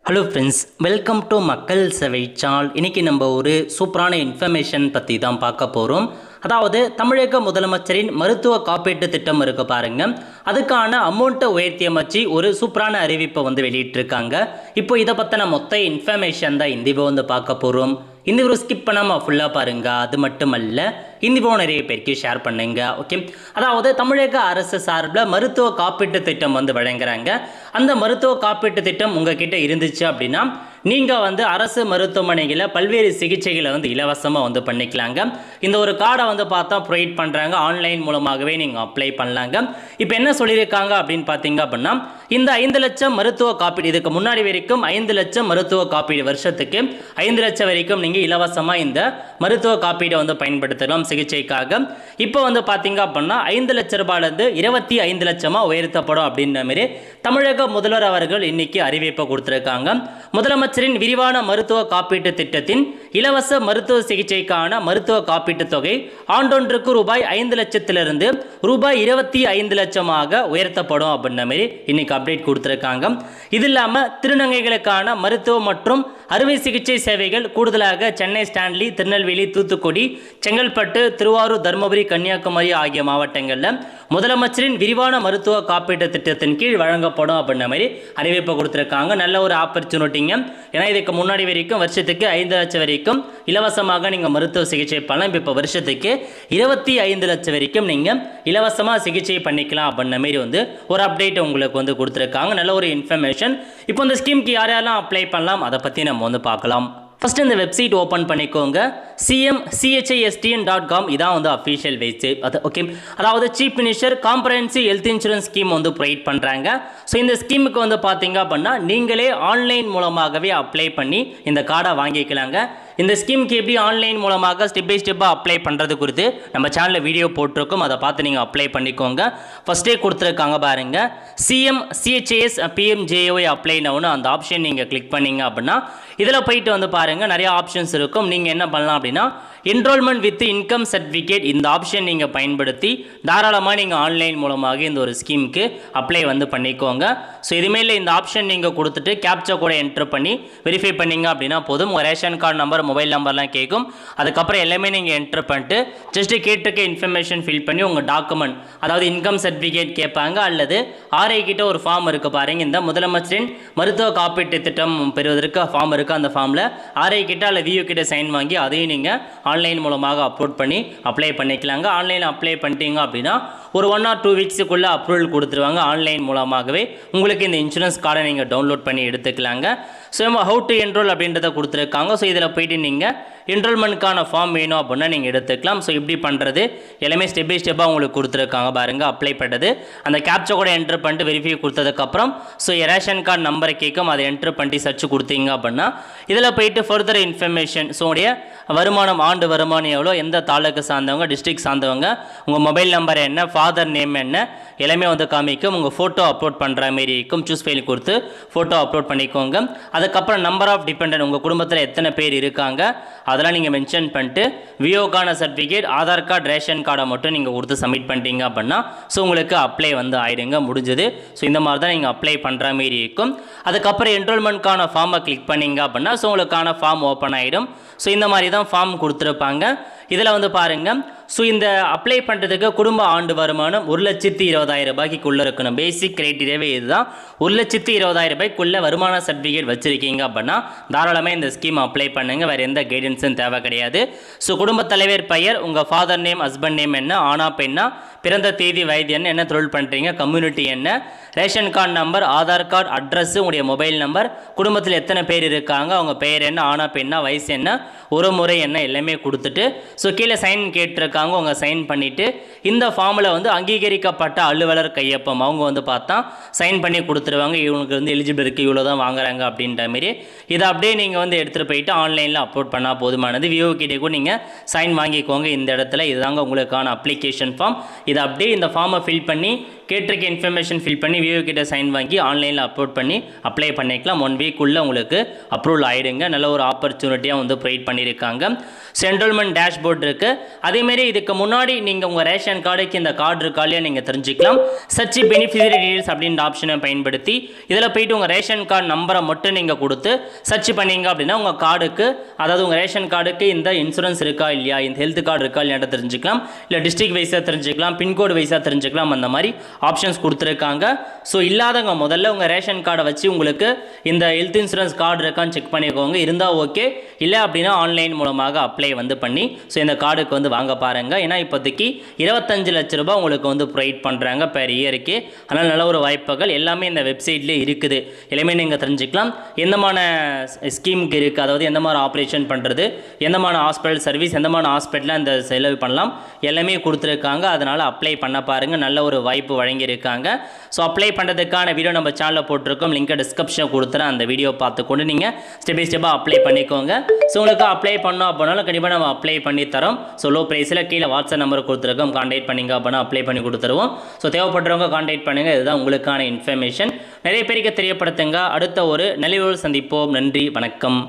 Hello friends, welcome to மக்கள் சேவை channel. இன்றைக்கி நம்ம ஒரு சூப்பரான இன்ஃபர்மேஷன் பற்றி தான் பார்க்க போகிறோம். அதாவது தமிழக முதலமைச்சரின் மருத்துவ காப்பீட்டு திட்டம் இருக்கு பாருங்க, அதுக்கான அமௌண்ட்டை உயர்த்தி அமைச்சு ஒரு சூப்பரான அறிவிப்பை வெளியிட்டிருக்காங்க. இப்போ இதை பற்றின மொத்த இன்ஃபர்மேஷன் தான் இந்த வீடியோ பார்க்க போகிறோம். இந்த வீடியோ ஸ்கிப் பண்ணாமல் ஃபுல்லாக பாருங்கள். அது மட்டுமல்ல, இந்த வீடியோ நிறைய பேருக்கு ஷேர் பண்ணுங்க. ஓகே, அதாவது தமிழக அரசு சார்பில் மருத்துவ காப்பீட்டு திட்டம் வழங்குறாங்க. அந்த மருத்துவ காப்பீட்டு திட்டம் உங்ககிட்ட இருந்துச்சு அப்படின்னா நீங்கள் அரசு மருத்துவமனைகளில் பல்வேறு சிகிச்சைகளை இலவசமாக பண்ணிக்கலாங்க. இந்த ஒரு கார்டை பார்த்தா ப்ரொவைட் பண்ணுறாங்க. ஆன்லைன் மூலமாகவே நீங்கள் அப்ளை பண்ணலாங்க. இப்போ என்ன சொல்லியிருக்காங்க அப்படின்னு பார்த்தீங்க அப்படின்னா, இந்த 5 லட்சம் மருத்துவ காப்பீடு, இதுக்கு முன்னாடி வரைக்கும் 5 லட்சம் மருத்துவ காப்பீடு, வருஷத்துக்கு 5 லட்சம் வரைக்கும் நீங்கள் இலவசமாக இந்த மருத்துவ காப்பீடை பயன்படுத்தலாம் சிகிச்சைக்காக. இப்போ பார்த்தீங்க அப்படின்னா 5 லட்ச ரூபாயிலிருந்து 25 லட்சமாக உயர்த்தப்படும் அப்படின்ற மாதிரி தமிழக முதல்வர் அவர்கள் இன்னைக்கு அறிவிப்பை கொடுத்துருக்காங்க. முதலமைச்சரின் விரிவான மருத்துவ காப்பீட்டு திட்டத்தின் இலவச மருத்துவ சிகிச்சைக்கான மருத்துவ காப்பீட்டு தொகை ஆண்டொன்றுக்கு ரூபாய் 5 லட்சத்திலிருந்து ரூபாய் 25 லட்சமாக உயர்த்தப்படும் அப்படின்ற மாதிரி இன்னைக்கு அப்டேட் கொடுத்துருக்காங்க. இது இல்லாமல் திருநங்கைகளுக்கான மருத்துவ மற்றும் அறுவை சிகிச்சை சேவைகள் கூடுதலாக சென்னை, ஸ்டான்லி, திருநெல்வேலி, தூத்துக்குடி, செங்கல்பட்டு, திருவாரூர், தருமபுரி, கன்னியாகுமரி ஆகிய மாவட்டங்களில் முதலமைச்சரின் விரிவான மருத்துவ காப்பீட்டு திட்டத்தின் கீழ் வழங்கப்படும் அப்படின்ற மாதிரி அறிவிப்பை கொடுத்துருக்காங்க. நல்ல ஒரு ஆப்பர்ச்சுனிட்டிங்க. ஏன்னா இதுக்கு முன்னாடி வரைக்கும் வருஷத்துக்கு 5 லட்சம் வரைக்கும் இலவசமாக நீங்கள் மருத்துவ சிகிச்சை பண்ணலாம். இப்போ வருஷத்துக்கு 25 லட்சம் வரைக்கும் நீங்கள் இலவசமாக சிகிச்சை பண்ணிக்கலாம் அப்படின்ற மாதிரி ஒரு அப்டேட் உங்களுக்கு கொடுத்துருக்காங்க. நல்ல ஒரு இன்ஃபர்மேஷன். இப்போ இந்த ஸ்கீமுக்கு யாரெல்லாம் அப்ளை பண்ணலாம் அதை பற்றி நம்ம பார்க்கலாம். ஃபர்ஸ்ட் இந்த வெப்சைட் ஓப்பன் பண்ணிக்கோங்க. cmchistn.com இதான் அஃபீஷியல் வெப்சைட். அது ஓகே, அதாவது chief minister comprehensive health insurance scheme provide பண்ணுறாங்க. ஸோ இந்த ஸ்கீமுக்கு பார்த்தீங்க அப்படின்னா நீங்களே ஆன்லைன் மூலமாகவே அப்ளை பண்ணி இந்த கார்டை வாங்கிக்கலாங்க. இந்த ஸ்கீமுக்கு எப்படி ஆன்லைன் மூலமாக ஸ்டெப் பை ஸ்டெப்பாக அப்ளை பண்ணுறது குறித்து நம்ம சேனலில் வீடியோ போட்டிருக்கோம். அதை பார்த்து நீங்கள் அப்ளை பண்ணிக்கோங்க. ஃபஸ்ட்டே கொடுத்துருக்காங்க பாருங்கள், CMCHIS PMJOY அப்ளை நவுன்னு அந்த ஆப்ஷன் நீங்கள் கிளிக் பண்ணிங்க அப்படின்னா இதில் போயிட்டு பாருங்கள், நிறைய ஆப்ஷன்ஸ் இருக்கும். நீங்கள் என்ன பண்ணலாம் அப்படின்னா என்ரோல்மெண்ட் வித் இன்கம் சர்டிஃபிகேட் இந்த ஆப்ஷன் நீங்கள் பயன்படுத்தி தாராளமாக நீங்கள் ஆன்லைன் மூலமாக இந்த ஒரு ஸ்கீமுக்கு அப்ளை பண்ணிக்கோங்க. ஸோ இதுமாரி இந்த ஆப்ஷன் நீங்கள் கொடுத்துட்டு கேப்சா கூட என்டர் பண்ணி வெரிஃபை பண்ணிங்க அப்படின்னா போதும். உங்கள் ரேஷன் கார்டு நம்பர், மொபைல் நம்பர்லாம் கேட்கும். அதுக்கப்புறம் எல்லாமே நீங்கள் என்டர் பண்ணிட்டு ஜஸ்ட்டு கேட்டிருக்க இன்ஃபர்மேஷன் ஃபில் பண்ணி உங்கள் டாக்குமெண்ட், அதாவது இன்கம் சர்டிஃபிகேட் கேட்பாங்க, அல்லது ஆர்ஐ கிட்ட ஒரு ஃபார்ம் இருக்குது பாருங்க, இந்த முதலமைச்சரின் மருத்துவ காப்பீட்டு திட்டம் பெறுவதற்கு ஃபார்ம் இருக்குது. அந்த ஃபார்மில் ஆர்ஐ கிட்ட அல்ல வியூ கிட்ட சைன் வாங்கி அதையும் நீங்கள் ஆன்லைன் மூலமாக அப்லோட் பண்ணி அப்ளை பண்ணிக்கலாங்க. ஆன்லைன் அப்ளை பண்ணிட்டீங்க அப்படின்னா ஒரு 1 or 2 வீக்ஸுக்குள்ளே அப்ரூவல் கொடுத்துருவாங்க. ஆன்லைன் மூலமாகவே உங்களுக்கு இந்த இன்சூரன்ஸ் கார்டை நீங்கள் டவுன்லோட் பண்ணி எடுத்துக்கலாங்க. ஸோ ஹவு டு என்ரோல் அப்படின்றத கொடுத்துருக்காங்க. ஸோ இதில் போயிட்டு நீங்கள் என்ரோல்மெண்ட்கான ஃபார்ம் வேணும் அப்படின்னா நீங்கள் எடுத்துக்கலாம். ஸோ இப்படி பண்ணுறது எல்லாமே ஸ்டெப் பை ஸ்டெப்பாக உங்களுக்கு கொடுத்துருக்காங்க பாருங்கள். அப்ளை பண்ணுறது அந்த கேப்சா கூட என்ட்ரு பண்ணிட்டு வெரிஃபை கொடுத்ததுக்கப்புறம் ஸோ ரேஷன் கார்டு நம்பரை கேட்கும், அதை என்ட்ரு பண்ணி சர்ச் கொடுத்தீங்க அப்படின்னா இதில் போயிட்டு ஃபர்தர் இன்ஃபர்மேஷன், ஸோ உடைய வருமானம், ஆண்டு வருமானம் எவ்வளோ, எந்த தாலுக்கு சார்ந்தவங்க, டிஸ்ட்ரிக்ட் சார்ந்தவங்க, உங்கள் மொபைல் நம்பர் என்ன, ஃபாதர் நேம் என்ன, எல்லாமே காமிக்கும். உங்கள் ஃபோட்டோ அப்லோட் பண்ணுற மாரி இருக்கும். சூஸ் ஃபைல் கொடுத்து ஃபோட்டோ அப்லோட் பண்ணிக்கோங்க. அதுக்கப்புறம் நம்பர் ஆஃப் டிபெண்டன்ட், உங்கள் குடும்பத்தில் எத்தனை பேர் இருக்காங்க அதெல்லாம் நீங்கள் மென்ஷன் பண்ணிட்டு விஓக்கான சர்டிஃபிகேட், ஆதார் கார்டு, ரேஷன் கார்டை மட்டும் நீங்கள் கொடுத்து சப்மிட் பண்ணிட்டீங்க அப்படின்னா ஸோ உங்களுக்கு அப்ளை ஆயிடுங்க, முடிஞ்சது. ஸோ இந்த மாதிரி தான் நீங்கள் அப்ளை பண்ணுற மாரி இருக்கும். அதுக்கப்புறம் என்ரோல்மெண்ட்கான ஃபார்மை கிளிக் பண்ணிங்க அப்படின்னா ஸோ உங்களுக்கான ஃபார்ம் ஓப்பன் ஆகிடும். ஸோ இந்த மாதிரி தான் ஃபார்ம் கொடுத்துருப்பாங்க. இதில் பாருங்கள், ஸோ இந்த அப்ளை பண்ணுறதுக்கு குடும்ப ஆண்டு வருமானம் 1,20,000 ரூபாய்க்குள்ளே இருக்கணும். பேசிக் கிரைட்டீரியாவே இதுதான். 1,20,000 ரூபாய்க்குள்ளே வருமான சர்டிஃபிகேட் வச்சுருக்கீங்க அப்படின்னா தாராளமாக இந்த ஸ்கீம் அப்ளை பண்ணுங்கள். வேறு எந்த கைடன்ஸும் தேவை கிடையாது. ஸோ குடும்பத் தலைவர் பெயர், உங்கள் ஃபாதர் நேம், ஹஸ்பண்ட் நேம் என்ன, ஆனா பெண்ணா, பிறந்த தேதி, வயது என்ன தொழில் பண்ணுறீங்க, கம்யூனிட்டி என்ன, ration card number, Aadhaar card, address, உங்களுடைய மொபைல் நம்பர், குடும்பத்தில் எத்தனை பேர் இருக்காங்க, அவங்க பெயர் என்ன, ஆனா பெண்ணா, வயசு என்ன, ஒரு முறை என்ன, எல்லாமே கொடுத்துட்டு ஸோ கீழே சைன் கேட்டிருக்காங்க, அவங்க சைன் பண்ணிவிட்டு இந்த ஃபார்மில் அங்கீகரிக்கப்பட்ட அலுவலர் கையொப்பம் அவங்க பார்த்தா சைன் பண்ணி கொடுத்துருவாங்க. இவங்களுக்கு எலிஜிபிள் இருக்குது, இவ்வளோ தான் வாங்குறாங்க அப்படின்ற மாரி. இதை அப்படியே நீங்கள் எடுத்துகிட்டு போயிட்டு ஆன்லைனில் அப்லோட் பண்ணால் போதுமானது. விஓ கிட்டே கூட நீங்கள் சைன் வாங்கிக்கோங்க இந்த இடத்துல. இதுதாங்க உங்களுக்கான அப்ளிகேஷன் ஃபார்ம். இதை அப்படியே இந்த ஃபார்மை ஃபில் பண்ணி கேட்டிருக்க இன்ஃபர்மேஷன் ஃபில் பண்ணி விவோ கிட்ட சைன் வாங்கி ஆன்லைனில் அப்லோட் பண்ணி அப்ளை பண்ணிக்கலாம். 1 வீக்குள்ளே உங்களுக்கு அப்ரூவல் ஆகிடுங்க. நல்ல ஒரு ஆப்பர்ச்சுனிட்டியாக வந்து ப்ரொவைட் பண்ணியிருக்காங்க. என்ரோல்மெண்ட் டேஷ்போர்ட் இருக்குது. அதேமாரி இதுக்கு முன்னாடி நீங்கள் உங்கள் ரேஷன் கார்டுக்கு இந்த கார்டு இருக்கா இல்லையா நீங்கள் தெரிஞ்சுக்கலாம். சர்ச் பெனிஃபிஷரி டீடைல்ஸ் அப்படின்ற ஆப்ஷனை பயன்படுத்தி இதில் போயிட்டு உங்கள் ரேஷன் கார்டு நம்பரை மட்டும் நீங்கள் கொடுத்து சர்ச் பண்ணீங்க அப்படின்னா உங்கள் கார்டுக்கு, அதாவது உங்கள் ரேஷன் கார்டுக்கு இந்த இன்சூரன்ஸ் இருக்கா இல்லையா, இந்த ஹெல்த் கார்டு இருக்கா இல்லையா தெரிஞ்சுக்கலாம். இல்லை டிஸ்ட்ரிக்ட் வைஸாக தெரிஞ்சுக்கலாம், பின்கோடு வைஸாக தெரிஞ்சுக்கலாம். அந்த மாதிரி ஆப்ஷன்ஸ் கொடுத்துருக்காங்க. ஸோ இல்லாதவங்க முதல்ல உங்கள் ரேஷன் கார்டை வச்சு உங்களுக்கு இந்த ஹெல்த் இன்சூரன்ஸ் கார்டு இருக்கான்னு செக் பண்ணிக்கோங்க. இருந்தால் ஓகே, இல்லை அப்படின்னா ஆன்லைன் மூலமாக அப்ளை வந்து பண்ணி ஸோ இந்த கார்டுக்கு வந்து வாங்க பாருங்கள். ஏன்னா இப்போதைக்கு 25 லட்ச ரூபாய் உங்களுக்கு வந்து ப்ரொவைட் பண்ணுறாங்க பெர் இயருக்கு. அதனால் நல்ல ஒரு வாய்ப்புகள் எல்லாமே இந்த வெப்சைட்லேயே இருக்குது. எல்லாமே நீங்கள் தெரிஞ்சுக்கலாம். எந்தமான ஸ்கீமுக்கு இருக்குது, அதாவது எந்த மாதிரி ஆப்ரேஷன் பண்ணுறது, எந்தமான ஹாஸ்பிட்டல் சர்வீஸ், எந்தமான ஹாஸ்பிட்டலில் அந்த செலவு பண்ணலாம், எல்லாமே கொடுத்துருக்காங்க. அதனால் அப்ளை பண்ண பாருங்கள். நல்ல ஒரு வாய்ப்பு வழங்கியிருக்காங்க. ஸோ அப்ளை பண்ணுறதுக்கான வீடியோ நம்ம சேனலில் போட்டிருக்கோம். லிங்கை டிஸ்கிரிப்ஷனில் கொடுத்துறேன். அந்த வீடியோ பார்த்துக்கொண்டு நீங்கள் ஸ்டெப் பை ஸ்டெப்பாக அப்ளை பண்ணிக்கோங்க. ஸோ உங்களுக்கு அப்ளை பண்ணோம் அப்படின்னாலும் கண்டிப்பாக நம்ம அப்ளை பண்ணி தரோம். ஸோ லோ ப்ரைஸில் கீழே வாட்ஸ்அப் நம்பர் கொடுத்துருக்கோம். கான்டாக்ட் பண்ணிங்க அப்படின்னா அப்ளை பண்ணி கொடுத்துருவோம். ஸோ தேவைப்படுறவங்க கான்டாக்ட் பண்ணுங்கள். இதுதான் உங்களுக்கான இன்ஃபர்மேஷன். நிறைய பேருக்கு தெரியப்படுத்துங்க. அடுத்த ஒரு நிலையோடு சந்திப்போம். நன்றி, வணக்கம்.